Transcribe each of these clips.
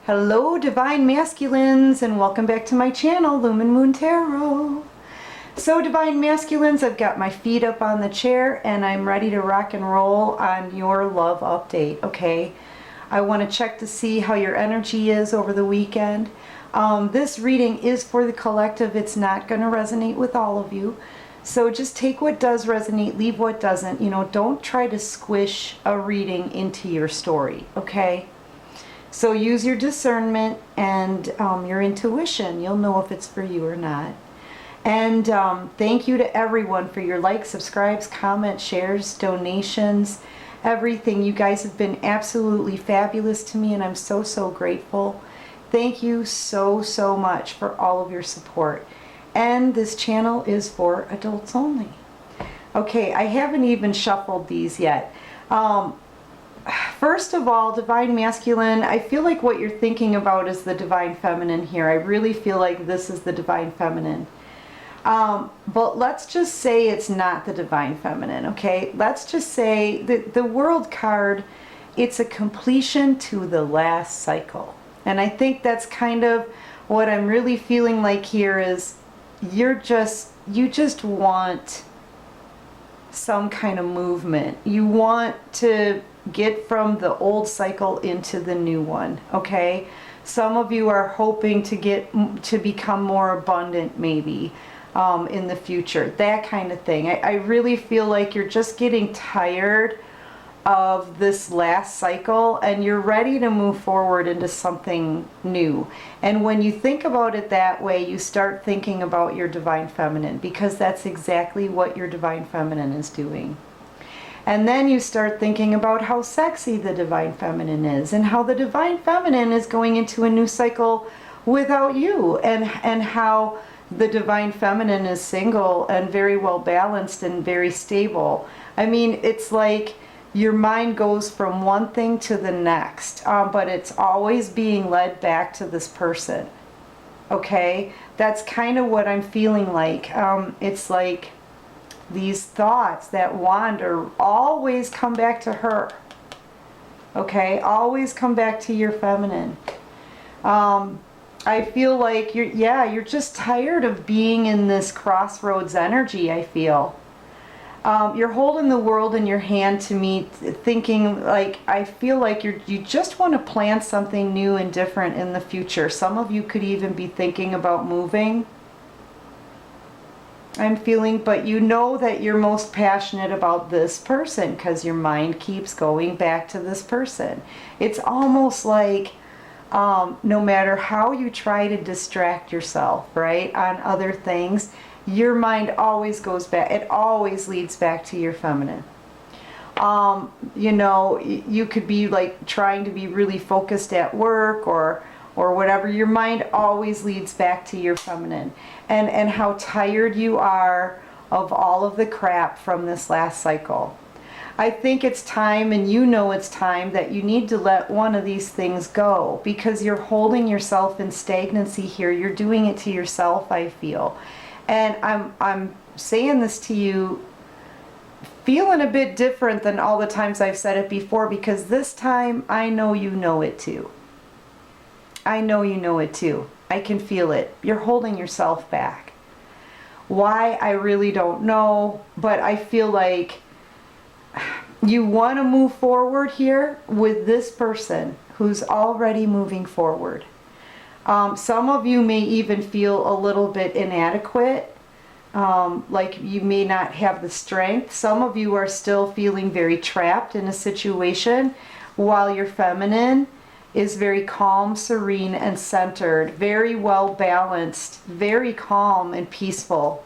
Hello Divine Masculines, and welcome back to my channel, Lumen Moon Tarot. So Divine Masculines, I've got my feet up on the chair and I'm ready to rock and roll on your love update, okay? I want to check to see how your energy is over the weekend. This reading is for the collective. It's not going to resonate with all of you. So just take what does resonate, leave what doesn't. You know, don't try to squish a reading into your story, okay? So use your discernment and your intuition. You'll know if it's for you or not. And thank you to everyone for your likes, subscribes, comments, shares, donations, everything. You guys have been absolutely fabulous to me, and I'm so, so grateful. Thank you so, so much for all of your support. And this channel is for adults only. Okay, I haven't even shuffled these yet. First of all, Divine Masculine, I feel like what you're thinking about is the Divine Feminine here. I really feel like this is the Divine Feminine. But let's just say it's not the Divine Feminine, okay? Let's just say that the World card, it's a completion to the last cycle. And I think that's kind of what I'm really feeling like here is you just want some kind of movement. You want to get from the old cycle into the new one, okay? Some of you are hoping to become more abundant maybe in the future, that kind of thing. I really feel like you're just getting tired of this last cycle and you're ready to move forward into something new. And when you think about it that way, you start thinking about your Divine Feminine, because that's exactly what your Divine Feminine is doing. And then you start thinking about how sexy the Divine Feminine is and how the Divine Feminine is going into a new cycle without you, and how the Divine Feminine is single and very well balanced and very stable. I mean, it's like your mind goes from one thing to the next, but it's always being led back to this person, okay? That's kind of what I'm feeling like. It's like these thoughts that wander always come back to her, okay? Always come back to your feminine. I feel like you're just tired of being in this crossroads energy, I feel. You're holding the world in your hand to me, thinking like, I feel like you just want to plan something new and different in the future. Some of you could even be thinking about moving, I'm feeling, but you know that you're most passionate about this person because your mind keeps going back to this person. It's almost like no matter how you try to distract yourself, right, on other things, your mind always goes back. It always leads back to your feminine. You know, you could be like trying to be really focused at work or whatever. Your mind always leads back to your feminine, and how tired you are of all of the crap from this last cycle. I think it's time, and you know it's time, that you need to let one of these things go, because you're holding yourself in stagnancy here. You're doing it to yourself, I feel. And I'm saying this to you feeling a bit different than all the times I've said it before, because this time I know you know it too. I know you know it too. I can feel it. You're holding yourself back. Why, I really don't know, but I feel like you want to move forward here with this person who's already moving forward. Some of you may even feel a little bit inadequate, like you may not have the strength. Some of you are still feeling very trapped in a situation, while your feminine is very calm, serene, and centered, very well balanced, very calm and peaceful.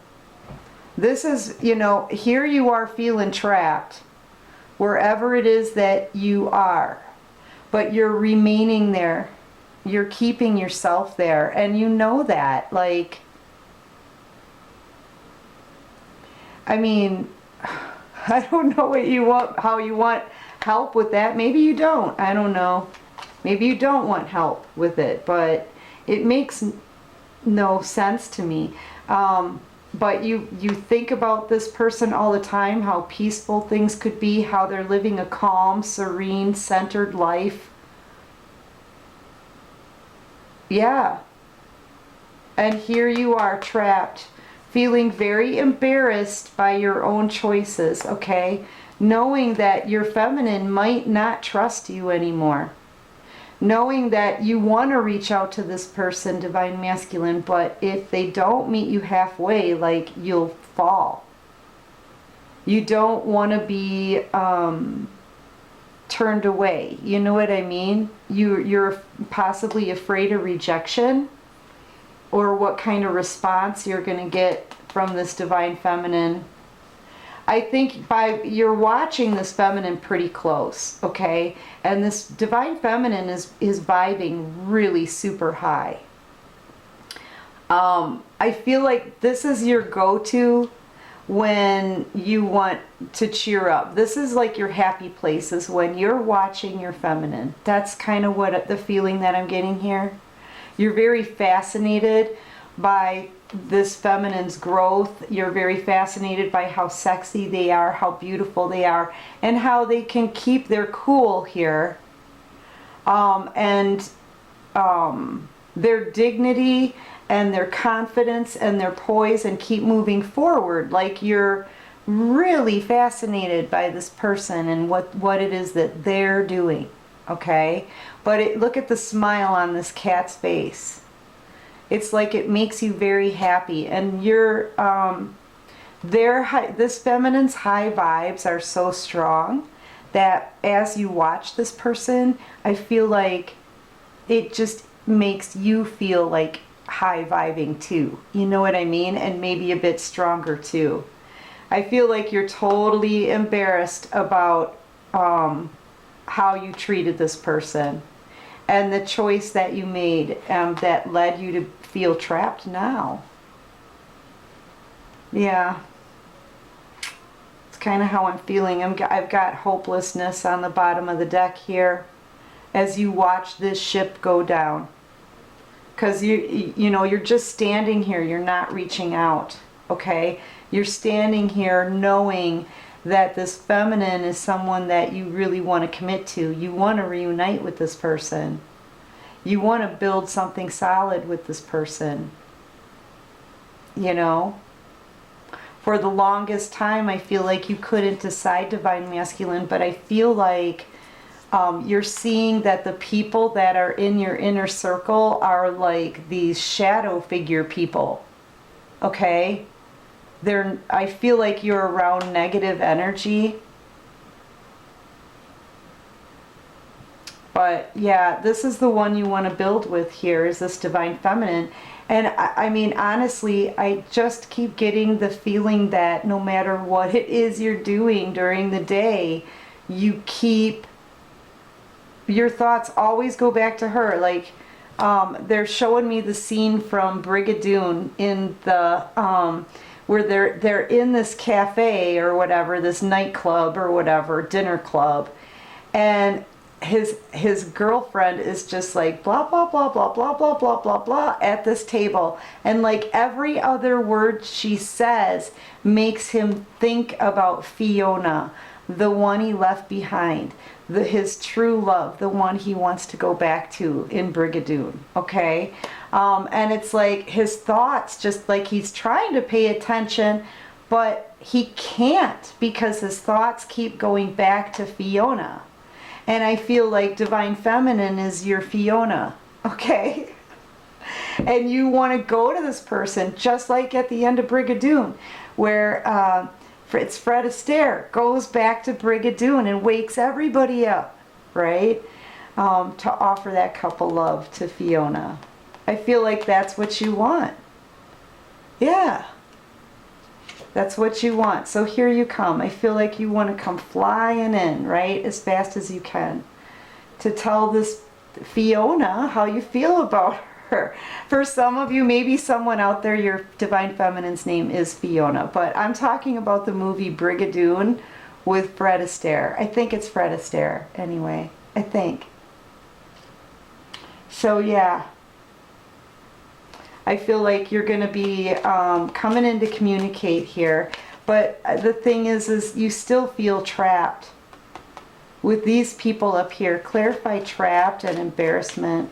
This is, you know, here you are feeling trapped, wherever it is that you are, but you're remaining there. You're keeping yourself there, and you know that. Like, I mean, I don't know what you want, how you want help with that. Maybe you don't. I don't know. Maybe you don't want help with it, but it makes no sense to me. But you think about this person all the time, how peaceful things could be, how they're living a calm, serene, centered life. Yeah. And here you are trapped, feeling very embarrassed by your own choices, okay? Knowing that your feminine might not trust you anymore. Knowing that you want to reach out to this person, divine masculine, but if they don't meet you halfway, like, you'll fall. You don't want to be turned away. You know what I mean? You're possibly afraid of rejection, or what kind of response you're going to get from this divine feminine. I think you're watching this feminine pretty close, okay? And this divine feminine is vibing really super high. I feel like this is your go-to when you want to cheer up. This is like your happy place, is when you're watching your feminine. That's kind of what the feeling that I'm getting here. You're very fascinated by this feminine's growth. You're very fascinated by how sexy they are, how beautiful they are, and how they can keep their cool here. Their dignity and their confidence and their poise, and keep moving forward. Like, you're really fascinated by this person and what it is that they're doing, okay? But look at the smile on this cat's face. It's like it makes you very happy. And this feminine's high vibes are so strong that as you watch this person, I feel like it just makes you feel like high vibing too. You know what I mean? And maybe a bit stronger too. I feel like you're totally embarrassed about how you treated this person and the choice that you made that led you to feel trapped now. Yeah. It's kind of how I'm feeling. I've got hopelessness on the bottom of the deck here as you watch this ship go down. Because you're just standing here. You're not reaching out, okay? You're standing here knowing that this feminine is someone that you really want to commit to. You want to reunite with this person. You want to build something solid with this person. You know? For the longest time, I feel like you couldn't decide divine masculine, but I feel like you're seeing that the people that are in your inner circle are like these shadow figure people. Okay? I feel like you're around negative energy. But yeah, this is the one you want to build with here, is this divine feminine. And I mean, honestly, I just keep getting the feeling that no matter what it is you're doing during the day, your thoughts always go back to her. Like, they're showing me the scene from Brigadoon in the where they're in this cafe or whatever, this nightclub or whatever, dinner club, and his girlfriend is just like blah blah blah blah blah blah blah blah blah at this table, and like every other word she says makes him think about Fiona, the one he left behind, his true love, the one he wants to go back to in Brigadoon, okay? And it's like his thoughts, just like he's trying to pay attention, but he can't because his thoughts keep going back to Fiona. And I feel like divine feminine is your Fiona, okay? And you want to go to this person, just like at the end of Brigadoon, where it's Fred Astaire goes back to Brigadoon and wakes everybody up, right? To offer that couple love to Fiona. I feel like that's what you want. Yeah. That's what you want. So here you come. I feel like you want to come flying in, right? As fast as you can. To tell this Fiona how you feel about her. For some of you, maybe someone out there, your divine feminine's name is Fiona. But I'm talking about the movie Brigadoon with Fred Astaire. I think it's Fred Astaire anyway. I think. So yeah. I feel like you're going to be coming in to communicate here. But the thing is you still feel trapped. With these people up here, clarify trapped and embarrassment.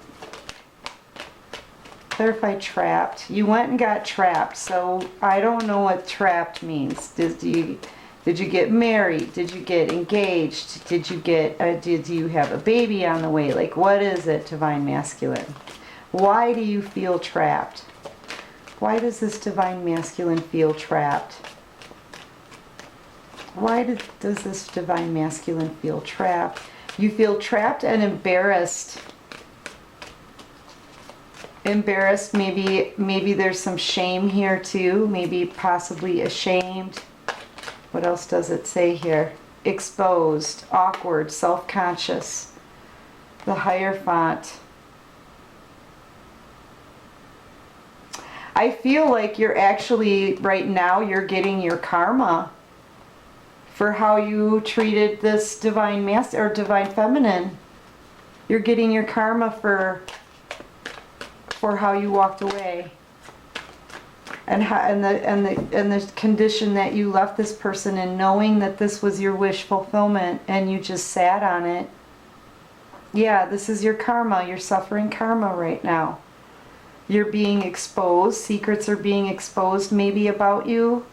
Clarify trapped. You went and got trapped, so I don't know what trapped means. Did you get married? Did you get engaged? Did you have a baby on the way? Like, what is it, Divine Masculine? Why do you feel trapped? Why does this Divine Masculine feel trapped? Why does this Divine Masculine feel trapped? You feel trapped and embarrassed. Embarrassed, maybe there's some shame here too. Maybe possibly ashamed. What else does it say here? Exposed, awkward, self-conscious. The Hierophant. I feel like you're actually, right now, you're getting your karma for how you treated this Divine Masculine or Divine Feminine. You're getting your karma for how you walked away. And the condition that you left this person in, knowing that this was your wish fulfillment and you just sat on it. Yeah, this is your karma. You're suffering karma right now. You're being exposed. Secrets are being exposed maybe about you.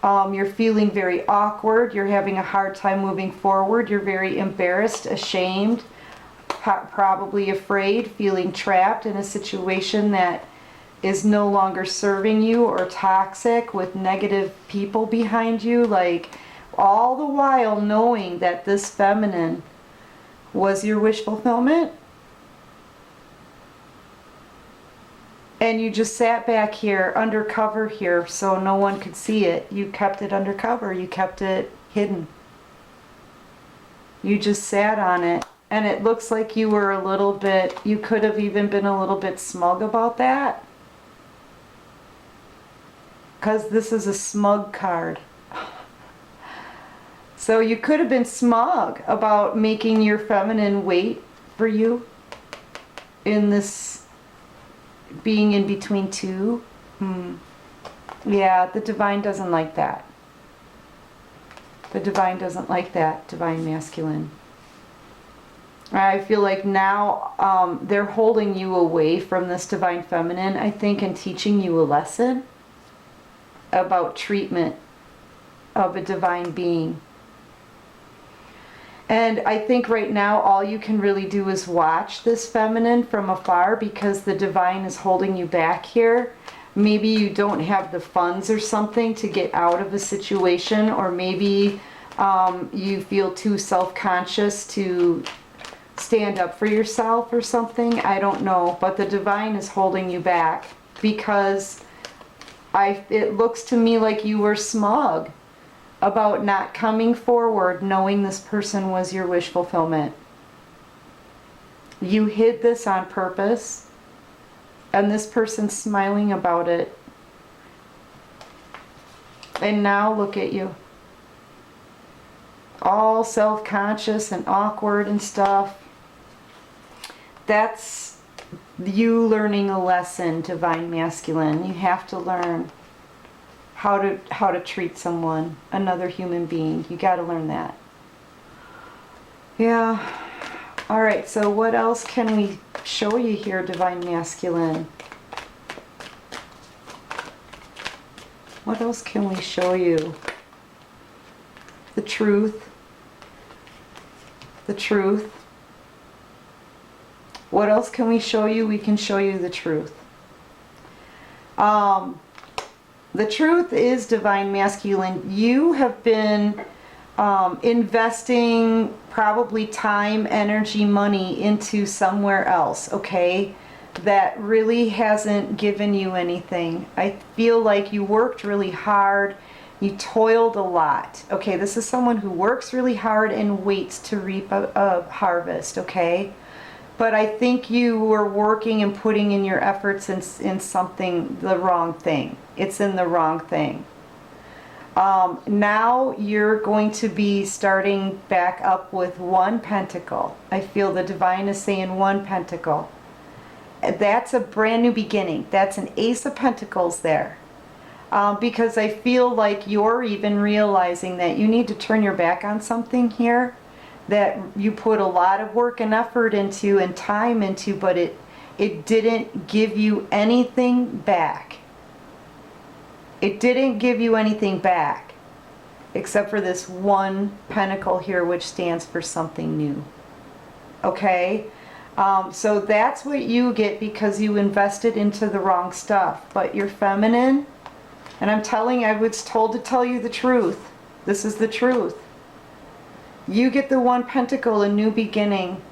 You're feeling very awkward. You're having a hard time moving forward. You're very embarrassed, ashamed, probably afraid, feeling trapped in a situation that is no longer serving you or toxic with negative people behind you. Like, all the while knowing that this feminine was your wish fulfillment. And you just sat back here, undercover here, so no one could see it. You kept it undercover. You kept it hidden. You just sat on it. And it looks like you were a little bit, you could have even been a little bit smug about that. Because this is a smug card. So you could have been smug about making your feminine wait for you in this being in between two. Yeah, the Divine doesn't like that. The Divine doesn't like that, Divine Masculine. I feel like now they're holding you away from this Divine Feminine, I think, and teaching you a lesson about treatment of a divine being. And I think right now all you can really do is watch this feminine from afar, because the Divine is holding you back here. Maybe you don't have the funds or something to get out of a situation, or maybe you feel too self-conscious to stand up for yourself or something. I don't know, but the Divine is holding you back because it looks to me like you were smug about not coming forward knowing this person was your wish fulfillment. You hid this on purpose, and this person's smiling about it. And now look at you. All self-conscious and awkward and stuff. That's you learning a lesson, Divine Masculine. You have to learn how to treat someone, another human being. You got to learn that. Yeah. All right, so what else can we show you here, Divine Masculine? What else can we show you? The truth. The truth. What else can we show you? We can show you the truth. The truth is, Divine Masculine, you have been investing probably time, energy, money into somewhere else, okay? That really hasn't given you anything. I feel like you worked really hard. You toiled a lot. Okay, this is someone who works really hard and waits to reap a harvest, okay? But I think you were working and putting in your efforts in something, the wrong thing. It's in the wrong thing. Now you're going to be starting back up with one pentacle. I feel the Divine is saying one pentacle. That's a brand new beginning. That's an Ace of Pentacles there. Because I feel like you're even realizing that you need to turn your back on something here that you put a lot of work and effort into and time into, but it didn't give you anything back. It didn't give you anything back, except for this one pentacle here, which stands for something new. Okay? So that's what you get because you invested into the wrong stuff. But you're feminine, and I'm telling you, I was told to tell you the truth. This is the truth. You get the one pentacle, a new beginning.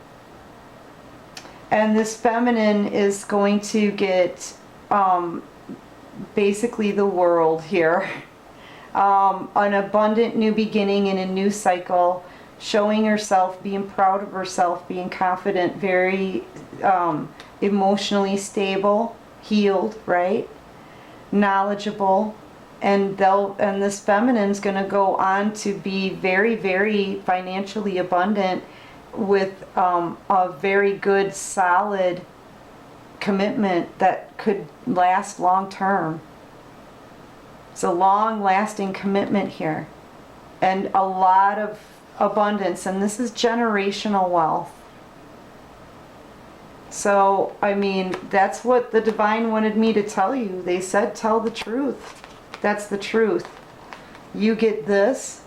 And this feminine is going to get basically the world here. An abundant new beginning in a new cycle, showing herself, being proud of herself, being confident, very emotionally stable, healed, right? Knowledgeable. And this feminine's going to go on to be very, very financially abundant with a very good, solid commitment that could last long term. It's a long-lasting commitment here. And a lot of abundance. And this is generational wealth. So, I mean, that's what the divine wanted me to tell you. They said, tell the truth. That's the truth. You get this,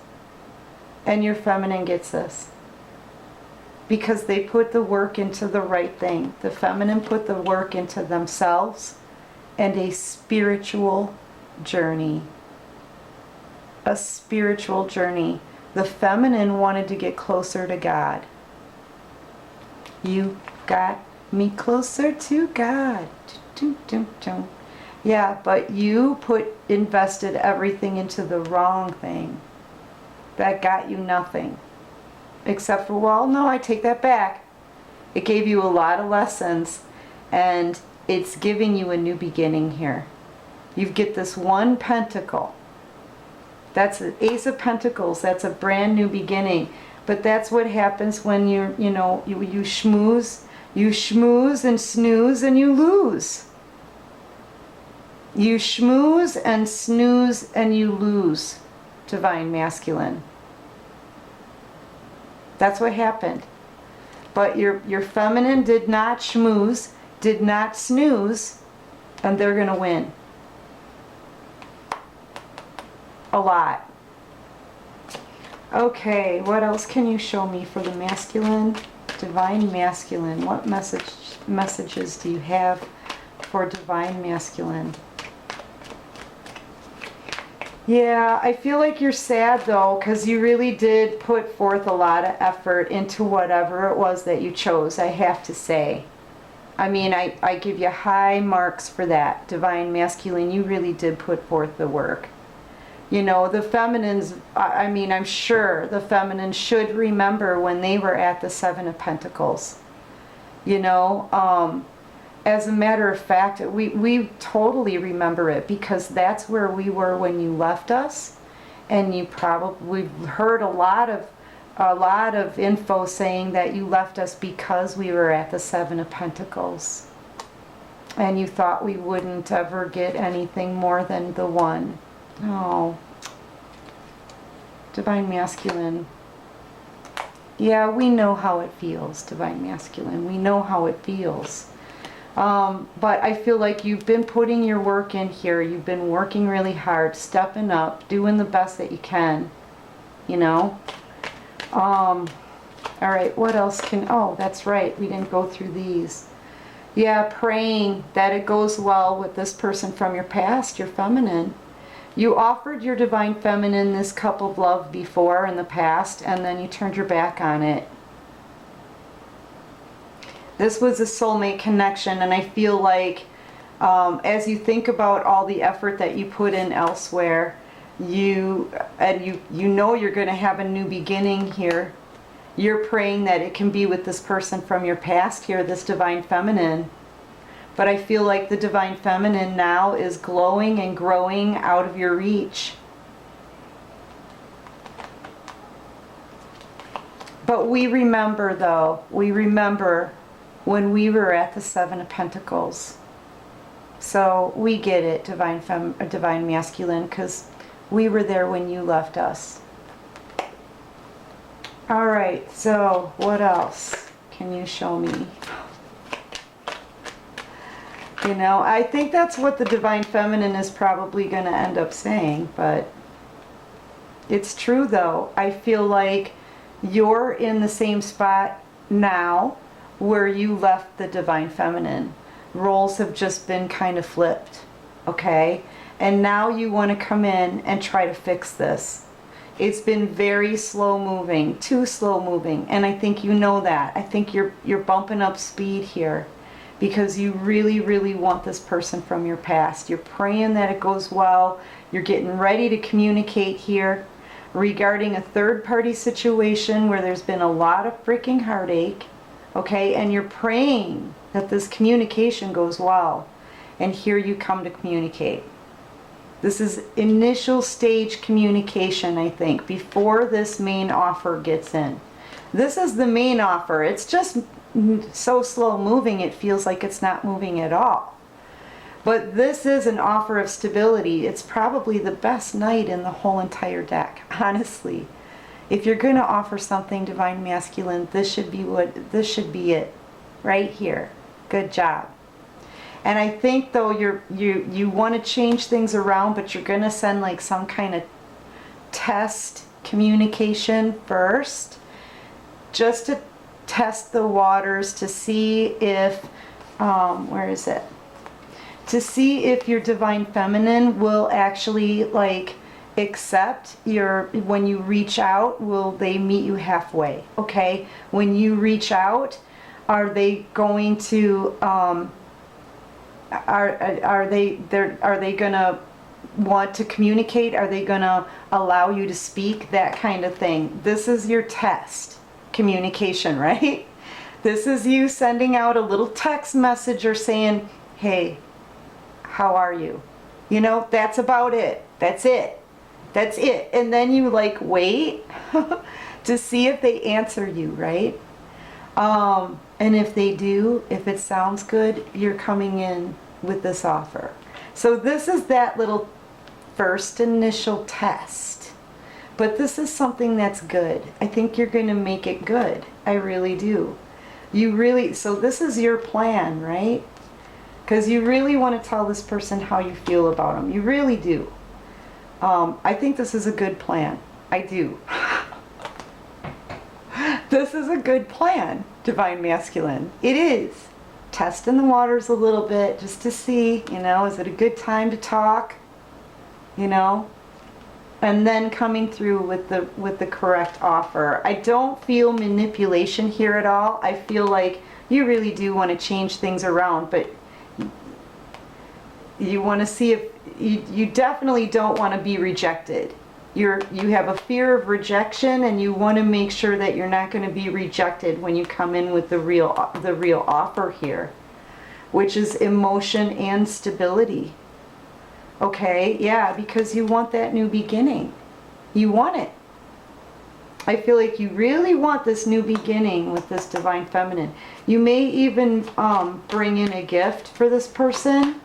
and your feminine gets this. Because they put the work into the right thing. The feminine put the work into themselves and a spiritual journey. A spiritual journey. The feminine wanted to get closer to God. You got me closer to God. Yeah, but you invested everything into the wrong thing. That got you nothing. Except for, well, no, I take that back. It gave you a lot of lessons, and it's giving you a new beginning here. You get this one pentacle. That's the Ace of Pentacles. That's a brand new beginning. But that's what happens when you schmooze and snooze and you lose. You schmooze and snooze and you lose, Divine Masculine. That's what happened. But your feminine did not schmooze, did not snooze, and they're going to win. A lot. Okay, what else can you show me for the masculine? Divine Masculine. What messages do you have for Divine Masculine? Yeah, I feel like you're sad though, because you really did put forth a lot of effort into whatever it was that you chose, I have to say. I mean, I give you high marks for that, Divine Masculine. You really did put forth the work. You know, the feminines, I mean, I'm sure the feminine should remember when they were at the Seven of Pentacles. You know, as a matter of fact, we totally remember it because that's where we were when you left us. And we've heard a lot of info saying that you left us because we were at the Seven of Pentacles. And you thought we wouldn't ever get anything more than the one. Oh, Divine Masculine. Yeah, we know how it feels, Divine Masculine. We know how it feels. But I feel like you've been putting your work in here. You've been working really hard, stepping up, doing the best that you can, you know. All right, what else oh, that's right. We didn't go through these. Yeah, praying that it goes well with this person from your past, your feminine. You offered your Divine Feminine this cup of love before in the past, and then you turned your back on it. This was a soulmate connection, and I feel like as you think about all the effort that you put in elsewhere, you know you're going to have a new beginning here. You're praying that it can be with this person from your past here, this Divine Feminine. But I feel like the Divine Feminine now is glowing and growing out of your reach. But we remember though, when we were at the Seven of Pentacles. So we get it, Divine Masculine, because we were there when you left us. All right, so what else can you show me? You know, I think that's what the Divine Feminine is probably going to end up saying, but it's true though. I feel like you're in the same spot now where you left the Divine Feminine. Roles have just been kind of flipped, okay? And now you want to come in and try to fix this. It's been very slow moving, too slow moving, and I think you know that. I think you're bumping up speed here because you really, really want this person from your past. You're praying that it goes well. You're getting ready to communicate here regarding a third-party situation where there's been a lot of freaking heartache, okay? And you're praying that this communication goes well. And here you come to communicate. This is initial stage communication, I think, before this main offer gets in. This is the main offer. It's just so slow moving, it feels like it's not moving at all. But this is an offer of stability. It's probably the best knight in the whole entire deck, honestly. If you're going to offer something, Divine Masculine, this should be it right here. Good job. And I think though you want to change things around, but you're going to send like some kind of test communication first, just to test the waters to see if, where is it? To see if your Divine Feminine will actually like accept when you reach out, will they meet you halfway? Okay, when you reach out, are they going to are they gonna want to communicate? Are they gonna allow you to speak? That kind of thing. This is your test communication, right? This is you sending out a little text message or saying, hey, how are you? You know, that's about it. That's it. That's it. And then you like wait to see if they answer you, right? And if they do, if it sounds good, you're coming in with this offer. So this is that little first initial test. But this is something that's good. I think you're going to make it good. I really do. So this is your plan, right? Because you really want to tell this person how you feel about them. You really do. I think this is a good plan. I do. This is a good plan, Divine Masculine. It is. Testing the waters a little bit just to see, you know, is it a good time to talk? You know? And then coming through with the correct offer. I don't feel manipulation here at all. I feel like you really do want to change things around, but you want to see if you definitely don't want to be rejected. You have a fear of rejection, and you want to make sure that you're not going to be rejected when you come in with the real offer here, which is emotion and stability. Okay, yeah, because you want that new beginning. You want it. I feel like you really want this new beginning with this Divine Feminine. You may even bring in a gift for this person.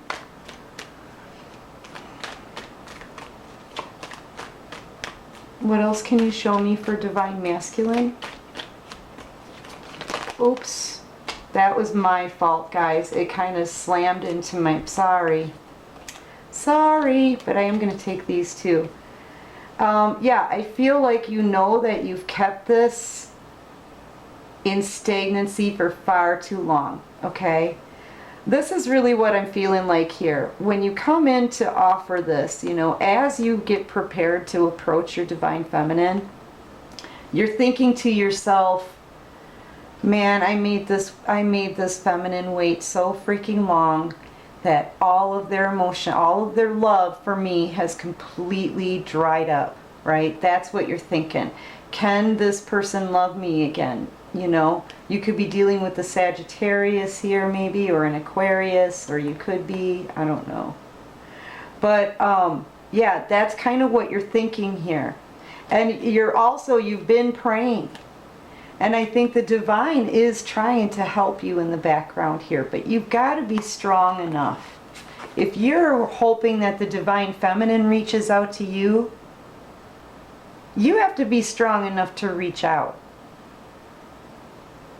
What else can you show me for Divine Masculine? Oops. That was my fault, guys. It kind of slammed into my... Sorry, but I am going to take these too. Yeah, I feel like you know that you've kept this in stagnancy for far too long, okay? This is really what I'm feeling like here. When you come in to offer this, you know, as you get prepared to approach your Divine Feminine, you're thinking to yourself, man, I made this feminine wait so freaking long that all of their emotion, all of their love for me has completely dried up, right? That's what you're thinking. Can this person love me again? You know, you could be dealing with the Sagittarius here maybe, or an Aquarius, or you could be, I don't know. But yeah, that's kind of what you're thinking here. And you've been praying. And I think the divine is trying to help you in the background here, but you've got to be strong enough. If you're hoping that the Divine Feminine reaches out to you, you have to be strong enough to reach out.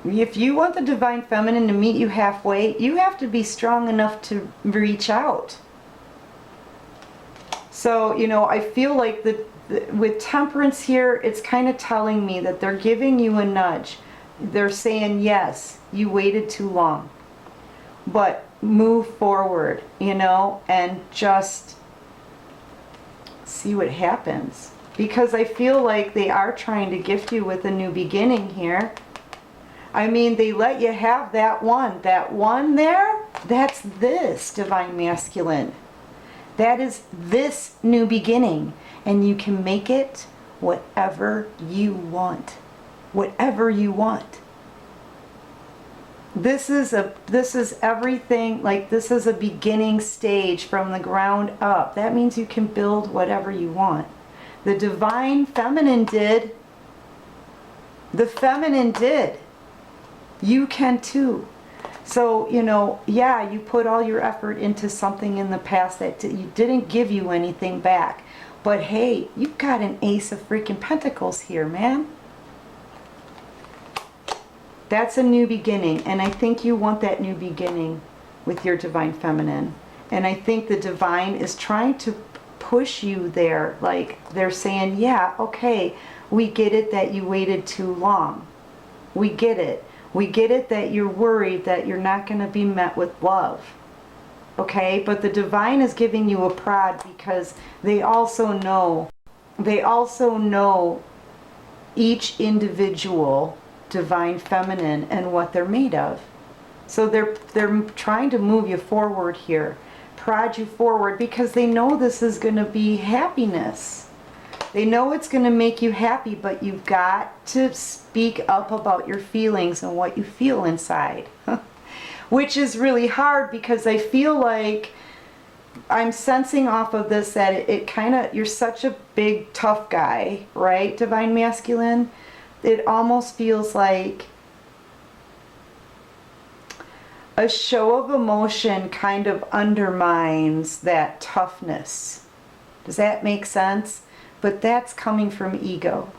if you want the divine feminine to meet you halfway, you have to be strong enough to reach out. So, you know, I feel like with temperance here, it's kind of telling me that they're giving you a nudge. They're saying, yes, you waited too long, but move forward, you know, and just see what happens. Because I feel like they are trying to gift you with a new beginning here. I mean, they let you have that one. That one there, that's this divine masculine. That is this new beginning. And you can make it whatever you want. Whatever you want. This is everything, like this is a beginning stage from the ground up. That means you can build whatever you want. The divine feminine did. The feminine did. You can too. So, you know, yeah, you put all your effort into something in the past that didn't give you anything back. But hey, you've got an Ace of freaking Pentacles here, man. That's a new beginning. And I think you want that new beginning with your divine feminine. And I think the divine is trying to push you there. Like they're saying, yeah, okay, we get it that you waited too long. We get it. We get it that you're worried that you're not going to be met with love. Okay, but the divine is giving you a prod because they also know each individual divine feminine and what they're made of. So they're trying to move you forward here, prod you forward, because they know this is going to be happiness. They know it's going to make you happy, but you've got to speak up about your feelings and what you feel inside. Which is really hard because I feel like I'm sensing off of this that it kind of, you're such a big, tough guy, right, divine masculine? It almost feels like a show of emotion kind of undermines that toughness. Does that make sense? But that's coming from ego.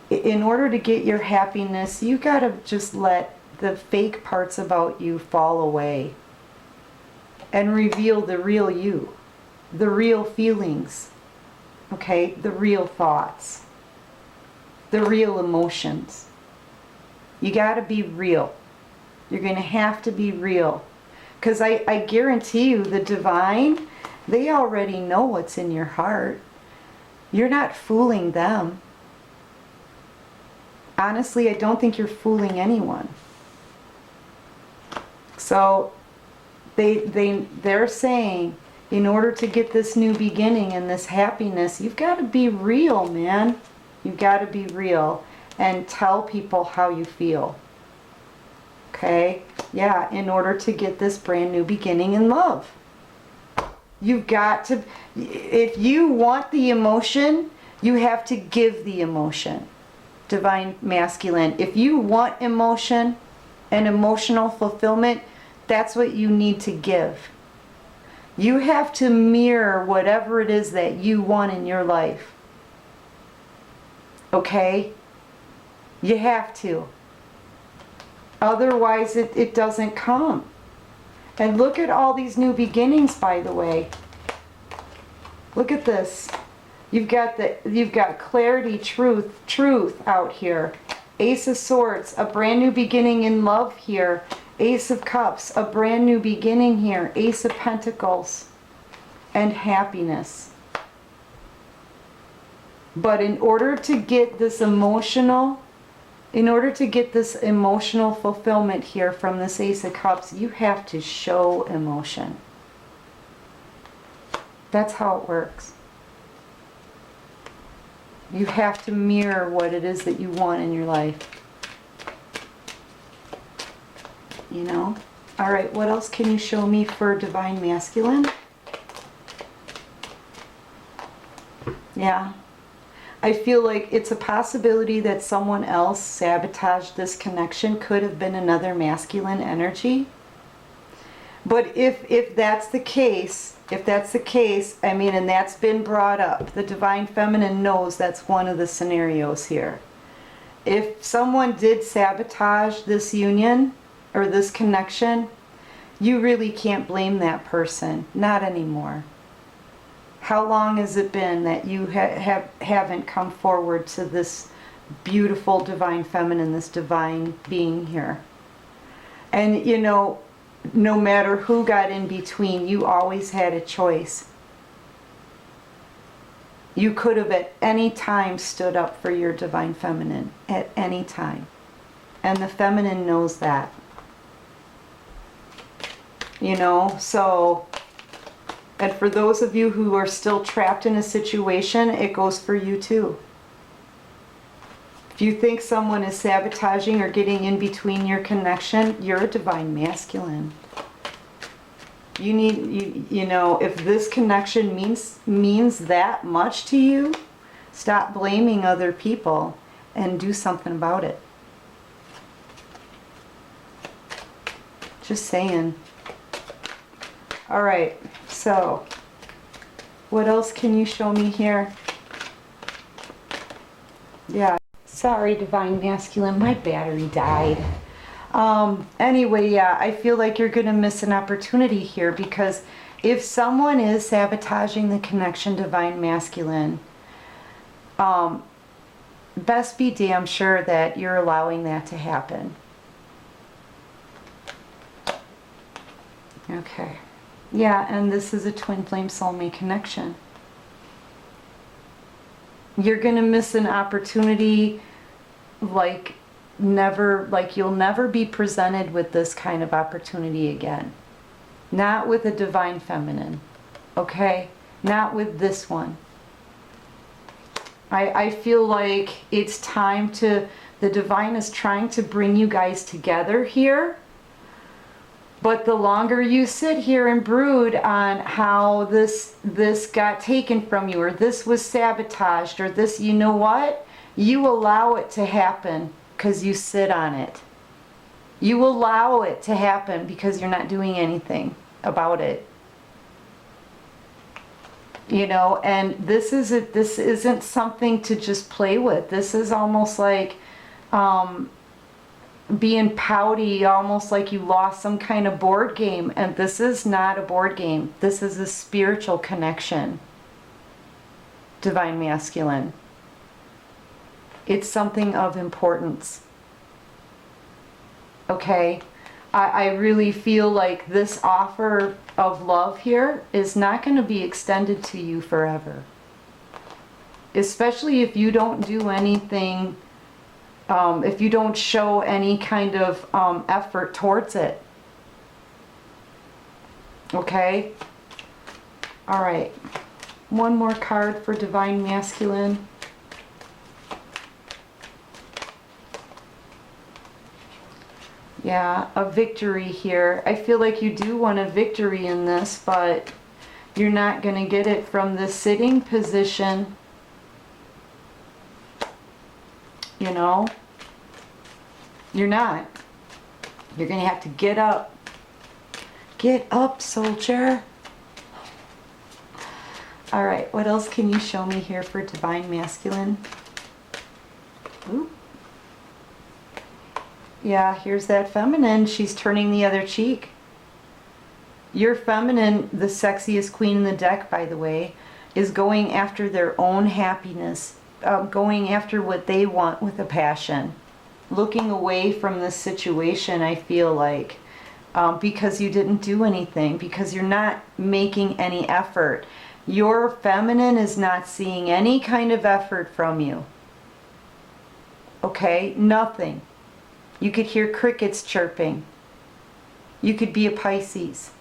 In order to get your happiness, you gotta just let the fake parts about you fall away and reveal the real you, the real feelings, okay, the real thoughts, the real emotions. You gotta be real. You're gonna have to be real. Because I guarantee you, the divine, they already know what's in your heart. You're not fooling them. Honestly, I don't think you're fooling anyone. So they're saying, in order to get this new beginning and this happiness, you've got to be real, man. You've got to be real and tell people how you feel. Okay? Yeah, in order to get this brand new beginning in love. You've got to, if you want the emotion, you have to give the emotion. Divine masculine. If you want emotion and emotional fulfillment, that's what you need to give. You have to mirror whatever it is that you want in your life. Okay? You have to. Otherwise, it doesn't come. And look at all these new beginnings, by the way. Look at this. You've got clarity, truth out here. Ace of Swords, a brand new beginning in love here. Ace of Cups, a brand new beginning here. Ace of Pentacles, and happiness. But in order to get this emotional fulfillment here from this Ace of Cups, you have to show emotion. That's how it works. You have to mirror what it is that you want in your life. You know? Alright, what else can you show me for divine masculine? Yeah. I feel like it's a possibility that someone else sabotaged this connection. Could have been another masculine energy. But if that's the case, I mean, and that's been brought up, the divine feminine knows that's one of the scenarios here. If someone did sabotage this union or this connection, you really can't blame that person. Not anymore. How long has it been that you haven't come forward to this beautiful divine feminine, this divine being here? And you know, no matter who got in between, you always had a choice. You could have at any time stood up for your divine feminine, at any time. And the feminine knows that. You know, so, and for those of you who are still trapped in a situation, it goes for you too. If you think someone is sabotaging or getting in between your connection, you're a divine masculine. You need, you know, if this connection means that much to you, stop blaming other people and do something about it. Just saying. All right, so what else can you show me here? Yeah, sorry, divine masculine, my battery died. Anyway, yeah, I feel like you're going to miss an opportunity here, because if someone is sabotaging the connection, divine masculine, best be damn sure that you're allowing that to happen. Okay. Yeah, and this is a twin flame soulmate connection. You're going to miss an opportunity like you'll never be presented with this kind of opportunity again. Not with a divine feminine. Okay? Not with this one. I feel like it's time to, the divine is trying to bring you guys together here. But the longer you sit here and brood on how this got taken from you, or this was sabotaged, or this, you know what? You allow it to happen because you sit on it. You allow it to happen because you're not doing anything about it. You know, and this isn't something to just play with. This is almost like being pouty, almost like you lost some kind of board game. And this is not a board game. This is a spiritual connection. Divine masculine. It's something of importance. Okay? I really feel like this offer of love here is not going to be extended to you forever. Especially if you don't do anything, if you don't show any kind of effort towards it. Okay? Alright. One more card for divine masculine. Yeah, a victory here. I feel like you do want a victory in this, but you're not going to get it from the sitting position. You know? You're not. You're going to have to get up. Get up, soldier. Alright, what else can you show me here for divine masculine? Ooh. Yeah, here's that feminine. She's turning the other cheek. Your feminine, the sexiest queen in the deck, by the way, is going after their own happiness, going after what they want with a passion. Looking away from this situation, I feel like, because you didn't do anything, because you're not making any effort. Your feminine is not seeing any kind of effort from you. Okay? Nothing. You could hear crickets chirping. You could be a Pisces.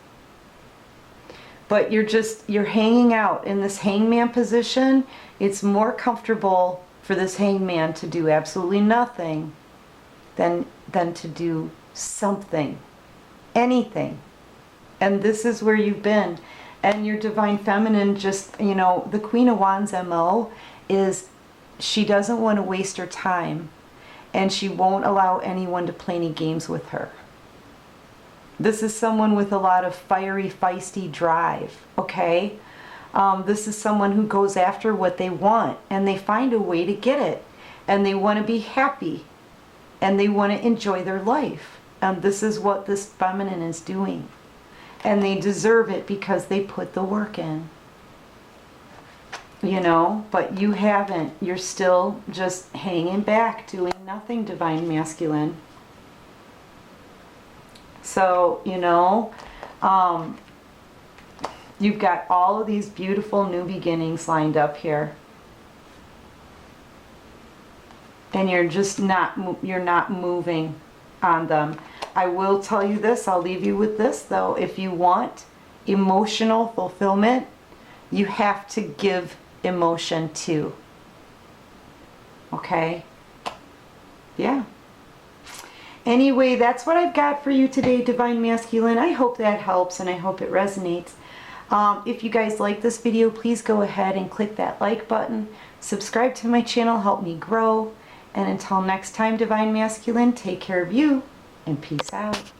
But you're hanging out in this hangman position. It's more comfortable for this hangman to do absolutely nothing than to do something. Anything. And this is where you've been. And your divine feminine just, you know, the Queen of Wands MO is she doesn't want to waste her time. And she won't allow anyone to play any games with her. This is someone with a lot of fiery, feisty drive, okay? This is someone who goes after what they want, and they find a way to get it. and they want to be happy, and they want to enjoy their life. And this is what this feminine is doing. And they deserve it because they put the work in. You know, but you haven't. You're still just hanging back, doing nothing, Divine Masculine. So, you know, you've got all of these beautiful new beginnings lined up here. And you're just not moving on them. I will tell you this, I'll leave you with this though. If you want emotional fulfillment, you have to give emotion too. Okay? Yeah. Anyway, that's what I've got for you today, Divine Masculine. I hope that helps and I hope it resonates. If you guys like this video, please go ahead and click that like button. Subscribe to my channel, help me grow. And until next time, Divine Masculine, take care of you and peace out.